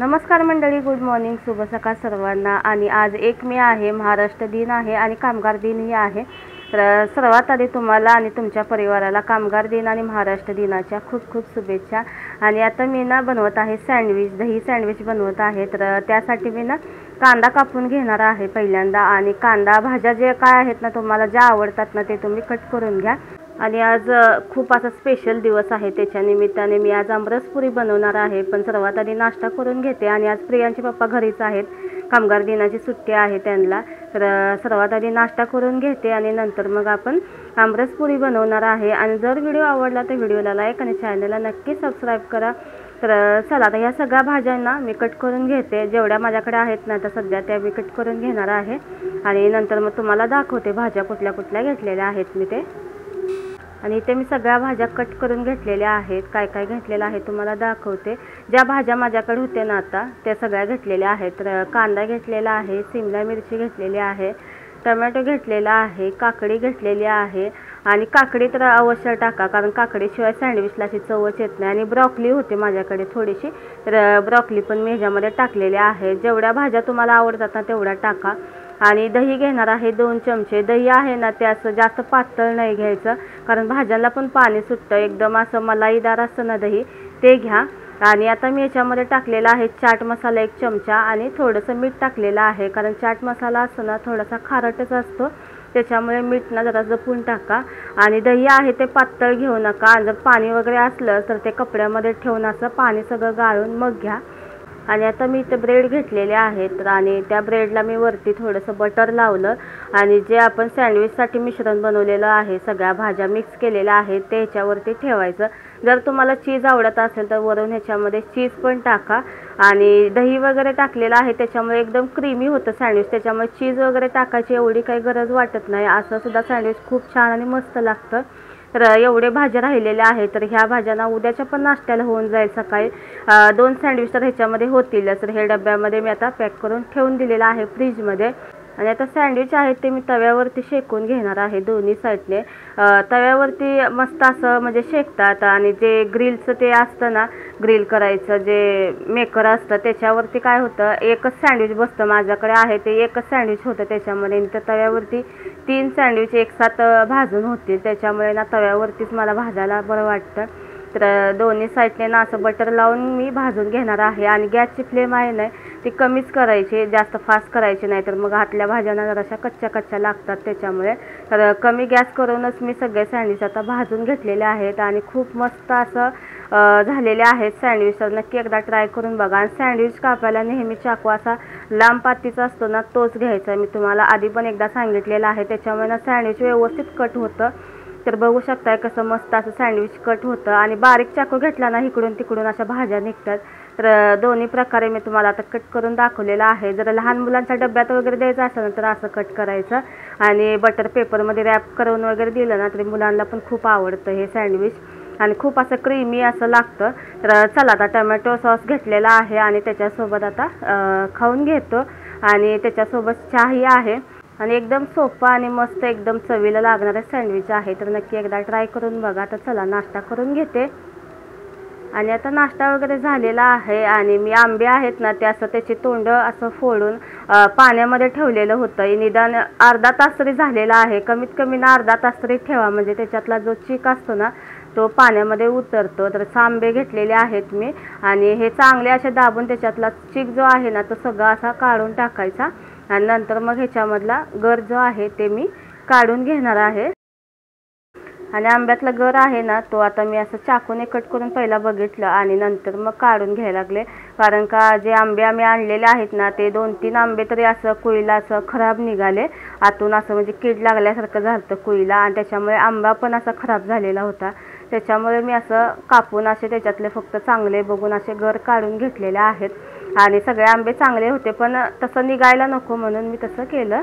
नमस्कार मंडळी, good morning, शुभ सकाळ सर्वांना। आणि आज 1 मे आहे, महाराष्ट्र दिन आहे आणि कामगार दिनही आहे। तर सर्वात आधी तुम्हाला आणि तुमच्या परिवाराला कामगार दिन आणि महाराष्ट्र दिनाच्या खूप खूप शुभेच्छा। आणि आता मी ना बनवत आहे सँडविच, दही सँडविच बनवत आहे। तर त्यासाठी मी ना कांदा कापून घेणार आहे पहिल्यांदा। आणि कांदा भाज्या जे काय आहेत ना तुम्हाला ज्या आवडतात ना ते तुम्ही कट करून घ्या। आणि आज खूप असा स्पेशल दिवस आहे, त्याच्या निमित्ताने मी आज आमरसपुरी बनवणार आहे। पण सर्वात आधी नाश्ता करून घेते। आणि आज प्रियांचे पप्पा घरीच आहेत, कामगार दिनाची सुट्टी आहे त्यांना। तर सर्वात आधी नाश्ता करून घेते आणि नंतर मग आपण आमरसपुरी बनवणार आहे। आणि जर व्हिडिओ आवडला तर व्हिडिओला लाईक आणि चॅनलला नक्की सबस्क्राईब करा। तर चला आता ह्या सगळ्या भाज्यांना मी कट करून घेते, जेवढ्या माझ्याकडे आहेत ना तर सध्या त्या मी कट करून घेणार आहे। आणि नंतर मग तुम्हाला दाखवते भाज्या कुठल्या कुठल्या घेतलेल्या आहेत मी ते। आणि इथे मी सगळ्या भाज्या कट करून घेतलेल्या आहेत, काय काय घेतलेलं आहे तुम्हाला दाखवते। ज्या भाज्या माझ्याकडे होत्या ना आता त्या सगळ्या घेतलेल्या आहेत। तर कांदा घेतलेला आहे, शिमला मिरची घेतलेली आहे, टोमॅटो घेतलेला आहे, काकडी घेतलेली आहे। आणि काकडी तर अवश्य टाका, कारण काकडीशिवाय सँडविचला अशी चवच येत नाही। आणि ब्रॉकली होते माझ्याकडे थोडीशी, तर ब्रॉकली पण मी ह्याच्यामध्ये टाकलेल्या आहे। जेवढ्या भाज्या तुम्हाला आवडतात ना तेवढ्या टाका। आणि दही घेणार आहे 2 चमचे। दही आहे ना ते असं जास्त पातळ नाही घ्यायचं, कारण भाज्यांना पण पाणी सुटतं, एकदम असं मलाईदार असतं ना दही ते घ्या। आणि आता मी याच्यामध्ये टाकलेला आहे चाट मसाला 1 चमचा आणि थोडंसं मीठ टाकलेलं आहे, कारण चाट मसाला असतो ना थोडासा खारटच असतो, त्याच्यामुळे मीठ ना जरा जपून टाका। आणि दही आहे ते पातळ घेऊ नका, जर पाणी वगैरे असलं तर ते कपड्यामध्ये ठेवून असं पाणी सगळं गाळून मग घ्या। आणि आता मी इथे ब्रेड घेतलेले आहेत, आणि त्या ब्रेडला मी वरती थोडंसं बटर लावलं। आणि जे आपण सँडविचसाठी मिश्रण बनवलेलं आहे, सगळ्या भाज्या मिक्स केलेल्या आहेत ते ह्याच्यावरती ठेवायचं। जर तुम्हाला चीज आवडत असेल तर वरून ह्याच्यामध्ये चीज पण टाका। आणि दही वगैरे टाकलेलं आहे त्याच्यामुळे एकदम क्रीमी होतं सँडविच, त्याच्यामुळे चीज वगैरे टाकायची एवढी काही गरज वाटत नाही। असं सुद्धा सँडविच खूप छान आणि मस्त लागतं। तर एवढे भाज्या राहिलेल्या आहेत, तर ह्या भाज्यांना उद्याच्या पण नाश्त्याला होऊन जाईल सकाळी। 2 सँडविच तर ह्याच्यामध्ये होतीलच। तर हे डब्यामध्ये मी आता पॅक करून ठेवून दिलेलं आहे फ्रीजमध्ये। आणि आता सँडविच आहे ते मी तव्यावरती शेकून घेणार आहे दोन्ही साईडने। तव्यावरती मस्त असं म्हणजे शेकतात। आणि जे ग्रिलचं ते असतं ना, ग्रिल करायचं जे मेकर असतं त्याच्यावरती काय होतं, एकच सँडविच बसतं, माझ्याकडे आहे ते एकच सँडविच होतं त्याच्यामध्ये। त्या तव्यावरती 3 सँडविच एकसाथ भाजून होतील, त्याच्यामुळे ना तव्यावरतीच मला भाजायला बरं वाटतं। तर दोन्ही साईडने ना असं बटर लावून मी भाजून घेणार आहे। आणि गॅसची फ्लेम आहे ना ती कमीच करायची, जास्त फास्ट करायची नाही तर मग आतल्या भाज्यांना जराशा कच्च्या कच्च्या लागतात त्याच्यामुळे। तर कमी गॅस करूनच मी सगळे सँडविच आता भाजून घेतलेले आहेत। आणि खूप मस्त असं झालेले आहेत सँडविच, तर नक्की एकदा ट्राय करून बघा। आणि सँडविच कापायला नेहमी चाकू असा लांब पातीचा असतो ना तोच घ्यायचा, मी तुम्हाला आधी पण एकदा सांगितलेलं आहे, त्याच्यामुळे ना सँडविच व्यवस्थित कट होतं। तर बघू शकताय कसं मस्त असं सँडविच कट होतं। आणि बारीक चाकू घेतला ना इकडून तिकडून अशा भाज्या निघतात। तर दोन्ही प्रकारे मी तुम्हाला आता कट करून दाखवलेलं आहे। जर लहान मुलांच्या डब्यात वगैरे द्यायचं असेल ना तर असं कट करायचं, आणि बटर पेपरमध्ये रॅप करून वगैरे दिलं ना तरी मुलांना पण खूप आवडतं हे सँडविच। आणि खूप असं क्रीमी असं लागतं। तर चला आता टोमॅटो सॉस घेतलेला आहे आणि त्याच्यासोबत आता खाऊन घेतो। आणि त्याच्यासोबत चहाही आहे। आणि एकदम सोपं आणि मस्त एकदम चवीला लागणारे सँडविच आहे, तर नक्की एकदा ट्राय करून बघा। तर चला नाश्ता करून घेते। आणि आता नाश्ता वगैरे झालेला आहे। आणि मी आंबे आहेत ना ते असं त्याची तोंड असं फोडून पाण्यामध्ये ठेवलेलं होतं, निदान अर्धा तास तरी झालेला आहे, कमीत कमी ना अर्धा तास तरी ठेवा, म्हणजे त्याच्यातला जो चीक असतो ना तो पाण्यामध्ये उतरतो। तर आंबे घेतलेले आहेत मी, आणि हे चांगले असे दाबून त्याच्यातला चीक जो आहे ना तो सगळा असा काढून टाकायचा। आणि नंतर मग ह्याच्यामधला गर जो आहे ते मी काढून घेणार आहे। आणि आंब्यातला गर आहे ना तो आता मी असं चाकूने कट करून पहिला बघितलं आणि नंतर मग काढून घ्यायला लागले, कारण का जे आंबे आम्ही आणलेले आहेत ना ते 2-3 आंबे तरी असं कुळीला असं खराब निघाले, आतून असं म्हणजे कीड लागल्यासारखं झालं कुळीला, आणि त्याच्यामुळे आंबा पण असा खराब झालेला होता। त्याच्यामुळे मी असं कापून असे त्याच्यातले फक्त चांगले बघून असे गर काढून घेतलेले आहेत। आणि सगळे आंबे चांगले होते पण तसं निघायला नको म्हणून मी तसं केलं।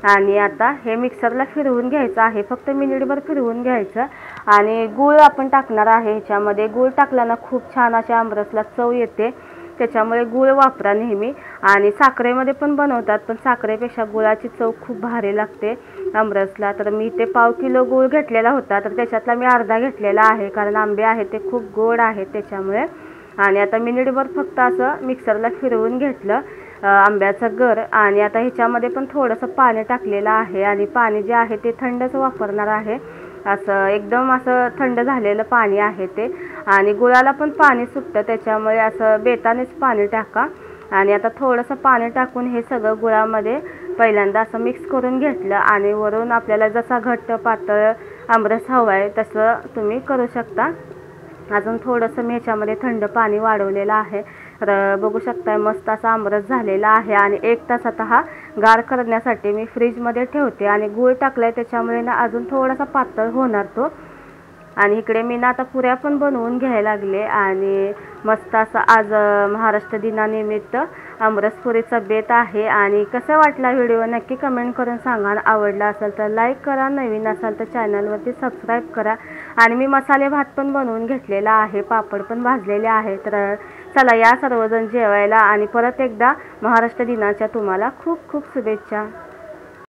आणि आता हे मिक्सरला फिरवून घ्यायचं आहे, फक्त मिनिटभर फिरवून घ्यायचं। आणि गूळ आपण टाकणार आहे ह्याच्यामध्ये, गूळ टाकल्यानं खूप छान अशा आमरसला चव येते, त्याच्यामुळे गूळ वापरा नेहमी। आणि साखरेमध्ये पण बनवतात, पण साखरेपेक्षा गुळाची चव खूप भारी लागते आमरसला। तर मी इथे पाव किलो गूळ घेतलेला होता, तर त्याच्यातला मी अर्धा घेतलेला आहे, कारण आंबे आहेत ते खूप गोड आहेत त्याच्यामुळे। आणि आता मिनिटभर फक्त असं मिक्सरला फिरवून घेतलं आंब्याचं गर. आणि आता ह्याच्यामध्ये पण थोडंसं पाणी टाकलेलं आहे आणि पाणी जे आहे ते थंडच वापरणार आहे. असं एकदम असं थंड झालेलं पाणी आहे ते. आणि गुळाला पण पाणी सुटतं, त्याच्यामुळे असं बेतानेच पाणी टाका. आणि आता थोडंसं पाणी टाकून हे सगळं गुळामध्ये पहिल्यांदा असं मिक्स करून घेतलं. आणि वरून आपल्याला जसा घट्ट पातळ आमरस हवा आहे तसं तुम्ही करू शकता. अजून थोडंसं मी ह्याच्यामध्ये थंड पाणी वाढवलेलं आहे. तर बघू शकताय मस्त असा आमरस झालेला आहे. आणि 1 तास आता हा गार करण्यासाठी मी फ्रीजमध्ये ठेवते. आणि गूळ टाकलाय त्याच्यामुळे ना अजून थोडासा पातळ होणार तो. आणि इकडे मी ना आता पुऱ्या पण बनवून घ्यायला लागले. आणि मस्त असं आज महाराष्ट्र दिनानिमित्त आमरसपुरीचा बेत आहे. आणि कसा वाटला व्हिडिओ नक्की कमेंट करून सांगा. आवडला असेल तर लाईक करा, नवीन असाल तर चॅनलवरती सबस्क्राईब करा. आणि मी मसाले भात पण बनवून घेतलेला आहे, पापड पण भाजलेले आहे. तर चला या सर्वजण जेवायला. आणि परत एकदा महाराष्ट्र दिनाच्या तुम्हाला खूप खूप शुभेच्छा.